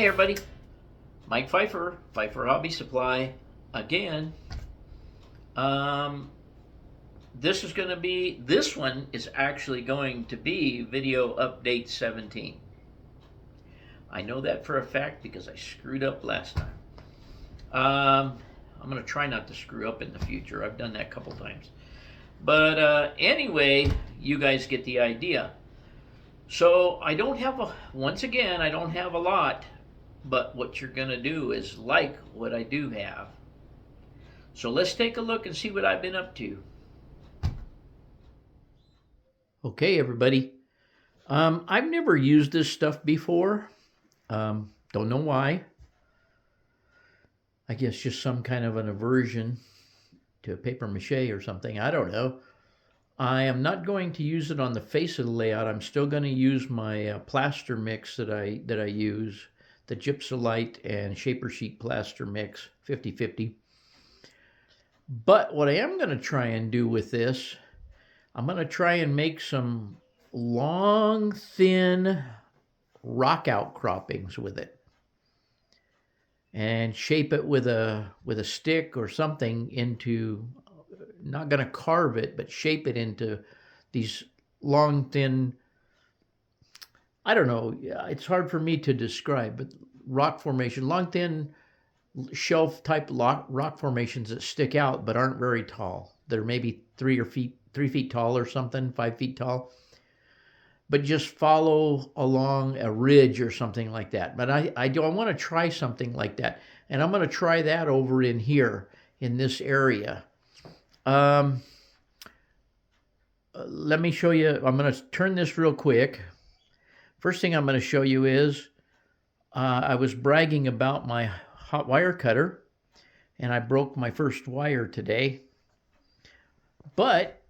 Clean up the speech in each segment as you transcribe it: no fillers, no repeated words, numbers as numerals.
Hey everybody, Mike Fifer, Fifer Hobby Supply again. Um, this one is actually going to be video update 17. I know that for a fact because I screwed up last time. I'm going to try not to screw up in the future. I've done that a couple times. But anyway, you guys get the idea. So once again, I don't have a lot, but what you're going to do is like what I do have. So let's take a look and see what I've been up to. Okay, everybody. I've never used this stuff before. Don't know why. I guess just some kind of an aversion to paper mache or something. I don't know. I am not going to use it on the face of the layout. I'm still going to use my plaster mix that I use, the gypsolite and shaper sheet plaster mix, 50-50. But what I am going to try and do with this, I'm going to try and make some long, thin rock outcroppings with it and shape it with a stick or something into, not going to carve it, but shape it into these long, thin, I don't know, it's hard for me to describe, but rock formation, long, thin shelf type rock formations that stick out but aren't very tall. They're maybe 3 feet tall or something, 5 feet tall, but just follow along a ridge or something like that. But I want to try something like that, and I'm going to try that over in here in this area. Let me show you. I'm going to turn this real quick. First thing I'm going to show you is I was bragging about my hot wire cutter, and I broke my first wire today. But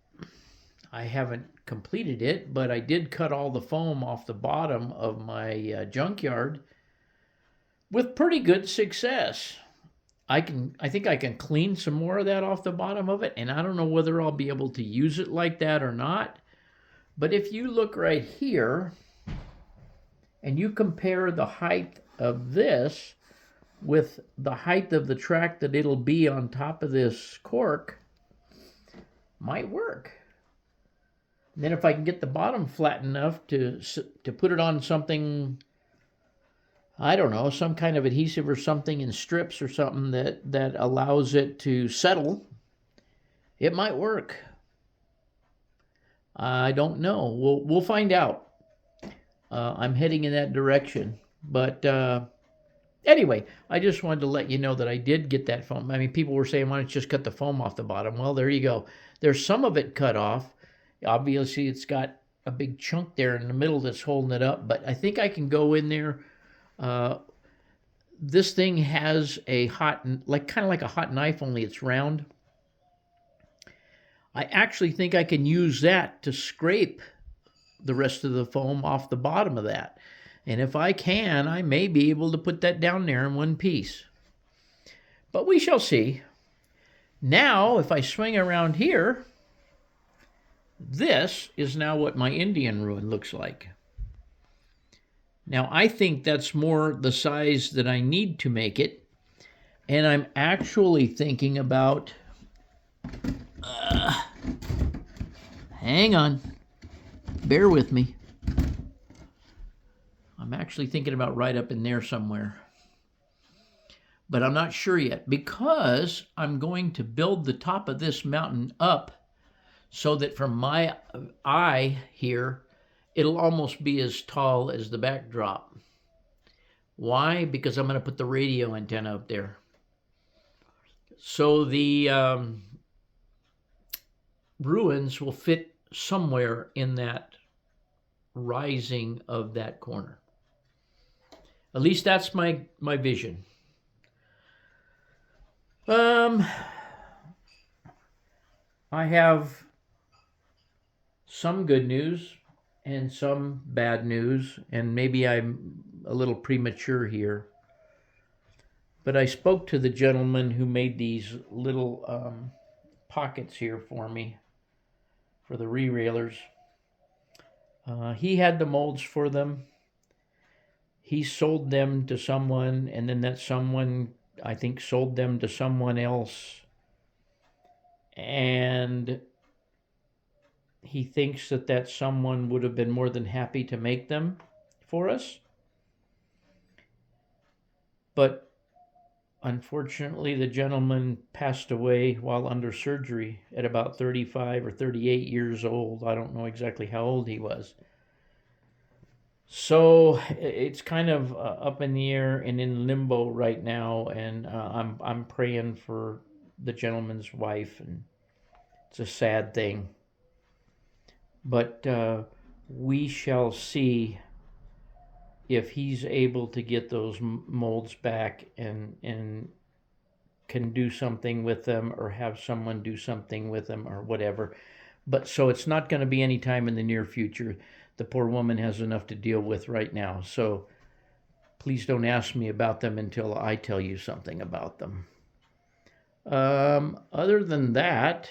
I haven't completed it, but I did cut all the foam off the bottom of my junkyard with pretty good success. I think I can clean some more of that off the bottom of it, and I don't know whether I'll be able to use it like that or not. But if you look right here and you compare the height of this with the height of the track that it'll be on top of this cork, might work. And then if I can get the bottom flat enough to put it on something, I don't know, some kind of adhesive or something in strips or something that allows it to settle, it might work. I don't know. We'll find out. I'm heading in that direction. But anyway, I just wanted to let you know that I did get that foam. I mean, people were saying, why don't you just cut the foam off the bottom? Well, there you go. There's some of it cut off. Obviously, it's got a big chunk there in the middle that's holding it up. But I think I can go in there. This thing has a kind of like a hot knife, only it's round. I actually think I can use that to scrape the rest of the foam off the bottom of that. And if I can, I may be able to put that down there in one piece. But we shall see. Now, if I swing around here, this is now what my Indian ruin looks like. Now, I think that's more the size that I need to make it. And I'm actually thinking about... hang on. Bear with me. I'm actually thinking about right up in there somewhere. But I'm not sure yet because I'm going to build the top of this mountain up so that from my eye here, it'll almost be as tall as the backdrop. Why? Because I'm going to put the radio antenna up there. So the ruins will fit somewhere in that rising of that corner. At least that's my vision. I have some good news and some bad news, and maybe I'm a little premature here. But I spoke to the gentleman who made these little pockets here for me for the re-railers. He had the molds for them. he sold them to someone, and then that someone, I think, sold them to someone else. And he thinks that that someone would have been more than happy to make them for us. But unfortunately, the gentleman passed away while under surgery at about 35 or 38 years old. I don't know exactly how old he was. So it's kind of up in the air and in limbo right now, and I'm praying for the gentleman's wife, and it's a sad thing. But we shall see if he's able to get those molds back and can do something with them, or have someone do something with them, or whatever. But so it's not going to be any time in the near future. The poor woman has enough to deal with right now. So please don't ask me about them until I tell you something about them. Other than that,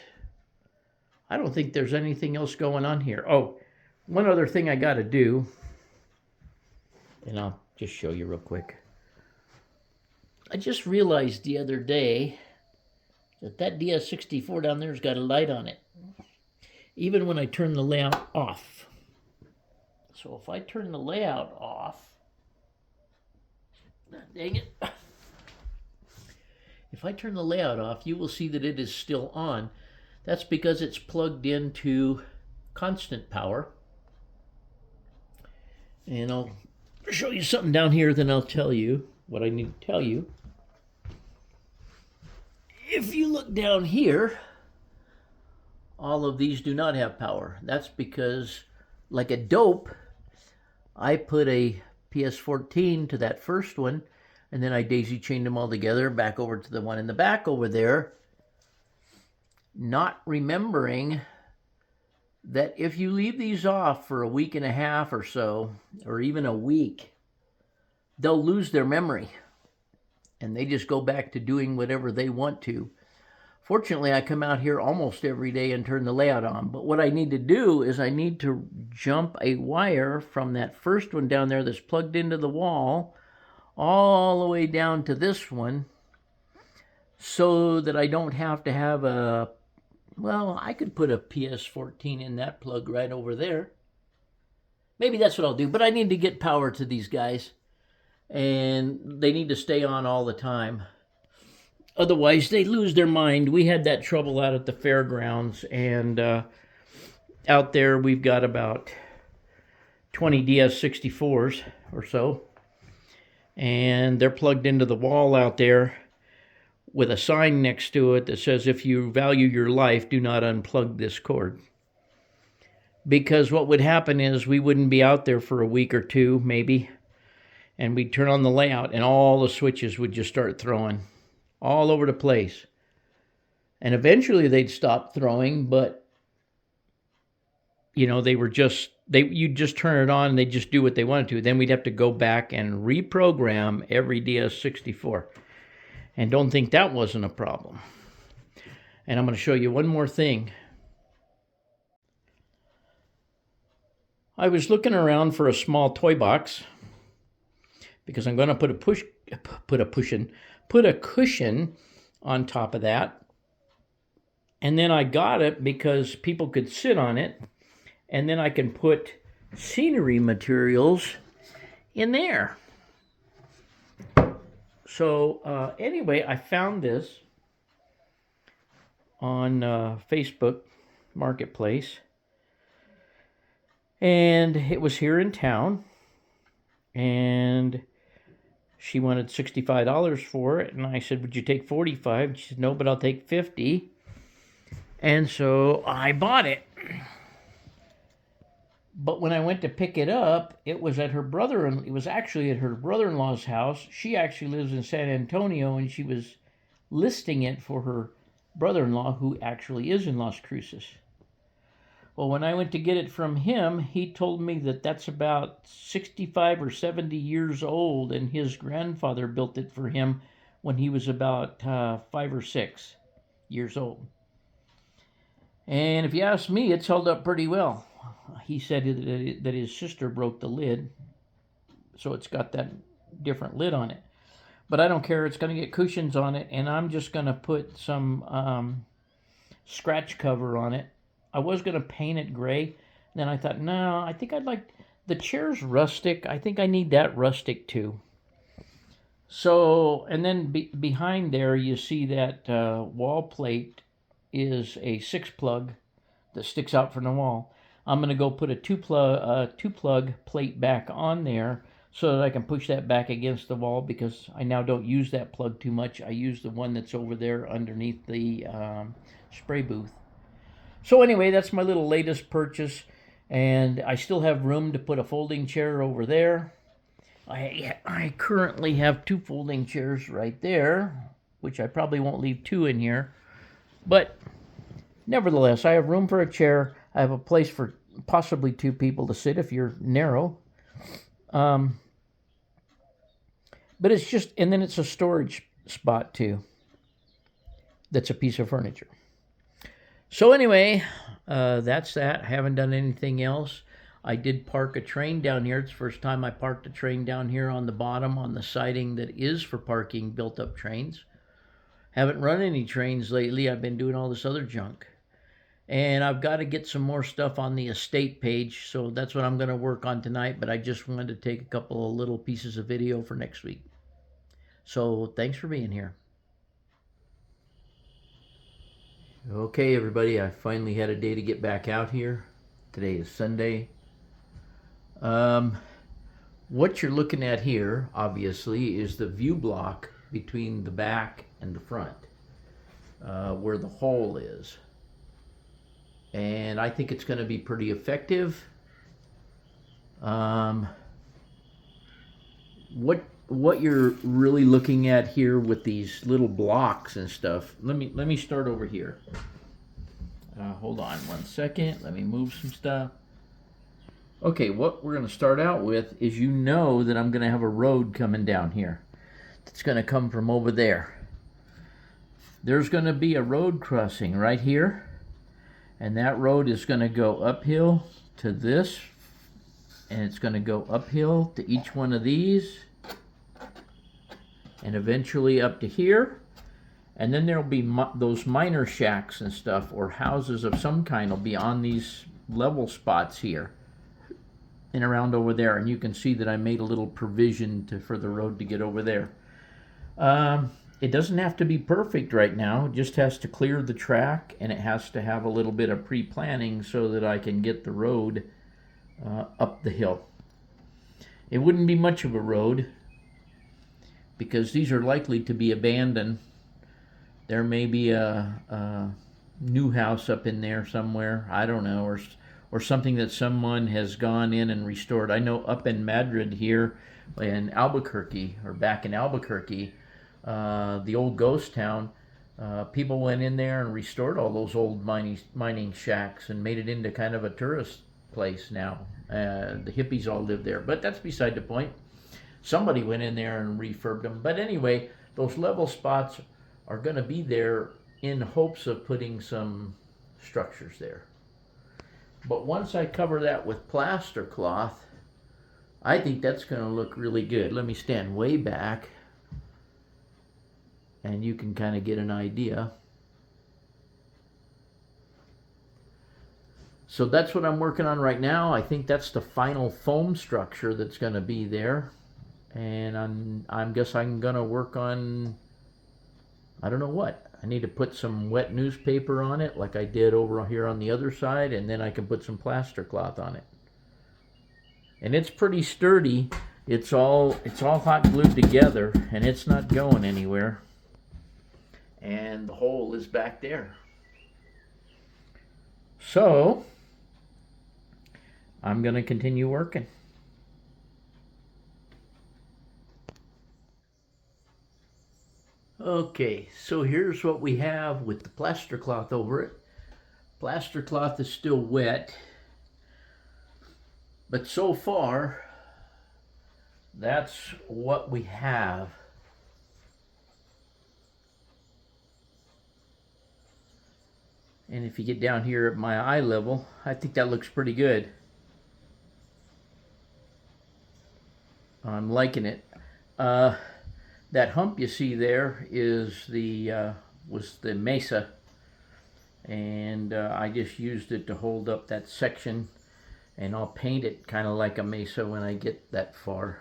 I don't think there's anything else going on here. Oh, one other thing I got to do, and I'll just show you real quick. I just realized the other day that DS64 down there's got a light on it, even when I turn the layout off. So if I turn the layout off, dang it. If I turn the layout off, you will see that it is still on. That's because it's plugged into constant power. And I'll show you something down here, then I'll tell you what I need to tell you. If you look down here, all of these do not have power. That's because, like a dope, I put a PS14 to that first one, and then I daisy chained them all together back over to the one in the back over there, not remembering that if you leave these off for a week and a half or so, or even a week, they'll lose their memory, and they just go back to doing whatever they want to. Fortunately, I come out here almost every day and turn the layout on. But what I need to do is I need to jump a wire from that first one down there that's plugged into the wall all the way down to this one, so that I don't have to have a, well, I could put a PS14 in that plug right over there. Maybe that's what I'll do. But I need to get power to these guys, and they need to stay on all the time. Otherwise, they lose their mind. We had that trouble out at the fairgrounds, and out there we've got about 20 DS64s or so, and they're plugged into the wall out there with a sign next to it that says, if you value your life, do not unplug this cord. Because what would happen is we wouldn't be out there for a week or two, maybe, and we'd turn on the layout, and all the switches would just start throwing all over the place. And eventually they'd stop throwing, but you know, they were just, you'd just turn it on and they'd just do what they wanted to. Then we'd have to go back and reprogram every DS64. And don't think that wasn't a problem. And I'm going to show you one more thing. I was looking around for a small toy box because I'm going to put a cushion on top of that. And then I got it because people could sit on it, and then I can put scenery materials in there. So anyway, I found this on Facebook Marketplace, and it was here in town, and she wanted $65 for it, and I said, would you take $45? She said, no, but I'll take $50. And so I bought it. But when I went to pick it up, it was at her it was actually at her brother-in-law's house. She actually lives in San Antonio, and she was listing it for her brother-in-law, who actually is in Las Cruces. Well, when I went to get it from him, he told me that that's about 65 or 70 years old, and his grandfather built it for him when he was about 5 or 6 years old. And if you ask me, it's held up pretty well. He said that his sister broke the lid, so it's got that different lid on it. But I don't care, it's going to get cushions on it, and I'm just going to put some scratch cover on it. I was going to paint it gray, then I thought, no, I think I'd like, the chair's rustic, I think I need that rustic too. So, and then behind there you see that wall plate is a 6-plug that sticks out from the wall. I'm going to go put a two plug plate back on there so that I can push that back against the wall, because I now don't use that plug too much. I use the one that's over there underneath the spray booth. So anyway, that's my little latest purchase, and I still have room to put a folding chair over there. I currently have 2 folding chairs right there, which I probably won't leave 2 in here, but nevertheless, I have room for a chair. I have a place for possibly 2 people to sit if you're narrow. But it's just, and then it's a storage spot too. That's a piece of furniture. So anyway, that's that. I haven't done anything else. I did park a train down here. It's the first time I parked a train down here on the bottom on the siding that is for parking built up trains. Haven't run any trains lately. I've been doing all this other junk. And I've got to get some more stuff on the estate page, so that's what I'm going to work on tonight, but I just wanted to take a couple of little pieces of video for next week. So thanks for being here. Okay, everybody, I finally had a day to get back out here. Today is Sunday. What you're looking at here, obviously, is the view block between the back and the front, where the hole is. And I think it's going to be pretty effective. What you're really looking at here with these little blocks and stuff. Let me start over here. Hold on 1 second. Let me move some stuff. Okay, what we're going to start out with is, you know that I'm going to have a road coming down here. It's going to come from over there. There's going to be a road crossing right here. And that road is going to go uphill to this, and it's going to go uphill to each one of these, and eventually up to here. And then there'll be those minor shacks and stuff, or houses of some kind, will be on these level spots here and around over there. And you can see that I made a little provision for the road to get over there. It doesn't have to be perfect right now. It just has to clear the track, and it has to have a little bit of pre-planning so that I can get the road up the hill. It wouldn't be much of a road, because these are likely to be abandoned. There may be a new house up in there somewhere, I don't know, or something that someone has gone in and restored. I know up in Madrid here in Albuquerque, or back in Albuquerque, the old ghost town, people went in there and restored all those old mining shacks and made it into kind of a tourist place now. The hippies all live there, but that's beside the point. Somebody went in there and refurbed them. But anyway, those level spots are going to be there in hopes of putting some structures there. But once I cover that with plaster cloth, I think that's going to look really good. Let me stand way back, and you can kind of get an idea. So that's what I'm working on right now. I think that's the final foam structure that's going to be there. And I guess I'm going to work on, I don't know what. I need to put some wet newspaper on it like I did over here on the other side, and then I can put some plaster cloth on it. And it's pretty sturdy. It's all hot glued together, and it's not going anywhere. And the hole is back there. So I'm going to continue working. Okay, so here's what we have with the plaster cloth over it. Plaster cloth is still wet, but so far that's what we have. And if you get down here at my eye level, I think that looks pretty good. I'm liking it. That hump you see there is was the mesa, and I just used it to hold up that section, and I'll paint it kind of like a mesa when I get that far.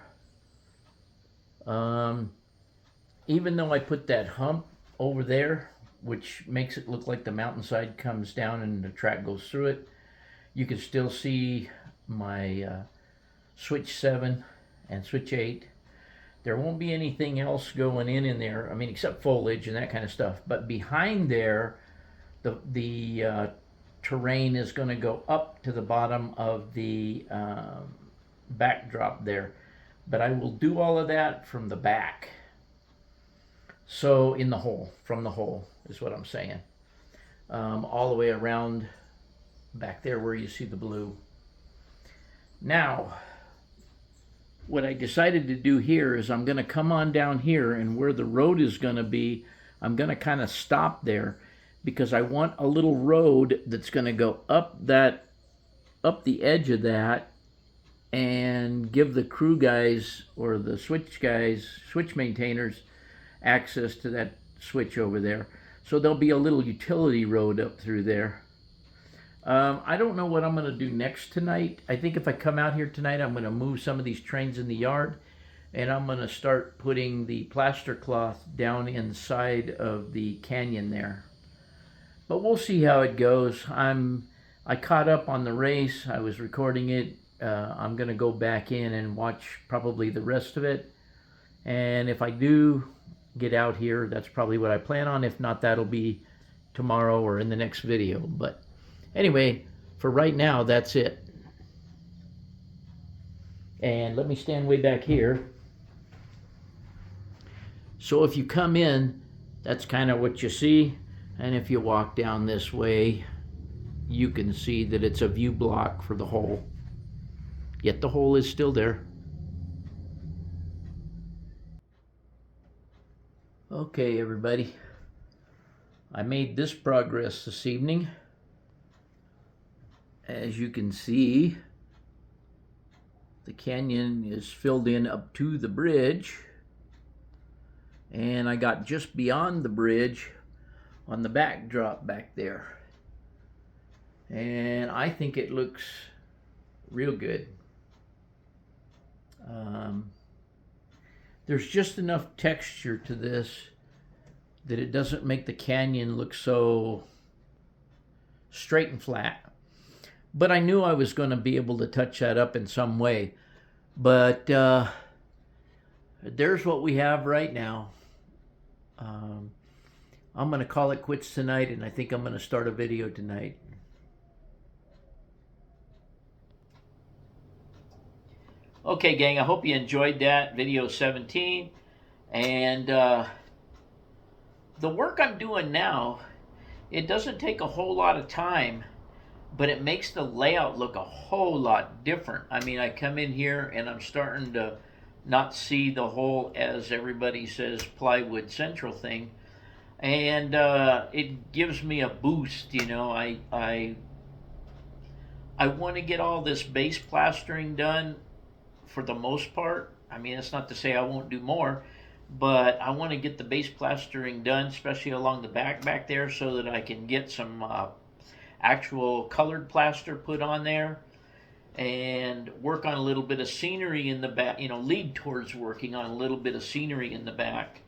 Even though I put that hump over there, which makes it look like the mountainside comes down and the track goes through it, you can still see my switch 7 and switch 8. There won't be anything else going in there, I mean, except foliage and that kind of stuff. But behind there, the terrain is going to go up to the bottom of the backdrop there. But I will do all of that from the back. So in the hole, from the hole is what I'm saying. All the way around back there where you see the blue. Now, what I decided to do here is I'm going to come on down here, and where the road is going to be, I'm going to kind of stop there because I want a little road that's going to go up the edge of that and give the crew guys or the switch guys, switch maintainers, access to that switch over there. So there'll be a little utility road up through there. I don't know what I'm going to do next tonight. I think if I come out here tonight, I'm going to move some of these trains in the yard, and I'm going to start putting the plaster cloth down inside of the canyon there. But we'll see how it goes. I caught up on the race. I was recording it. I'm going to go back in and watch probably the rest of it. And if I do get out here, that's probably what I plan on. If not, that'll be tomorrow or in the next video. But anyway, for right now, that's it. And let me stand way back here. So if you come in, that's kind of what you see. And if you walk down this way, you can see that it's a view block for the hole. Yet the hole is still there. Okay, everybody. I made this progress this evening. As you can see, the canyon is filled in up to the bridge, and I got just beyond the bridge on the backdrop back there, and I think it looks real good. There's just enough texture to this that it doesn't make the canyon look so straight and flat. But I knew I was going to be able to touch that up in some way. But there's what we have right now. I'm going to call it quits tonight, and I think I'm going to start a video tonight. Okay, gang, I hope you enjoyed that, video 17. And the work I'm doing now, it doesn't take a whole lot of time, but it makes the layout look a whole lot different. I mean, I come in here and I'm starting to not see the whole, as everybody says, plywood central thing. And it gives me a boost, you know. I want to get all this base plastering done for the most part. I mean, that's not to say I won't do more, but I want to get the base plastering done, especially along the back there, so that I can get some actual colored plaster put on there and work on a little bit of scenery in the back, you know, lead towards working on a little bit of scenery in the back.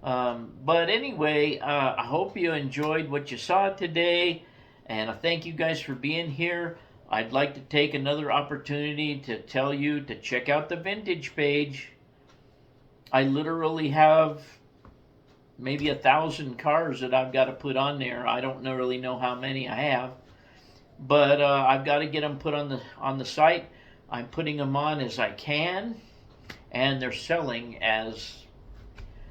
But anyway, I hope you enjoyed what you saw today, and I thank you guys for being here. I'd like to take another opportunity to tell you to check out the vintage page. I literally have maybe 1,000 cars that I've got to put on there. I don't really know how many I have, but I've got to get them put on the site. I'm putting them on as I can, and they're selling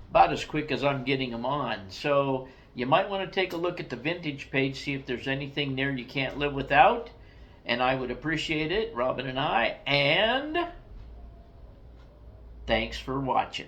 about as quick as I'm getting them on. So you might want to take a look at the vintage page, see if there's anything there you can't live without, and I would appreciate it, Robin and I, and thanks for watching.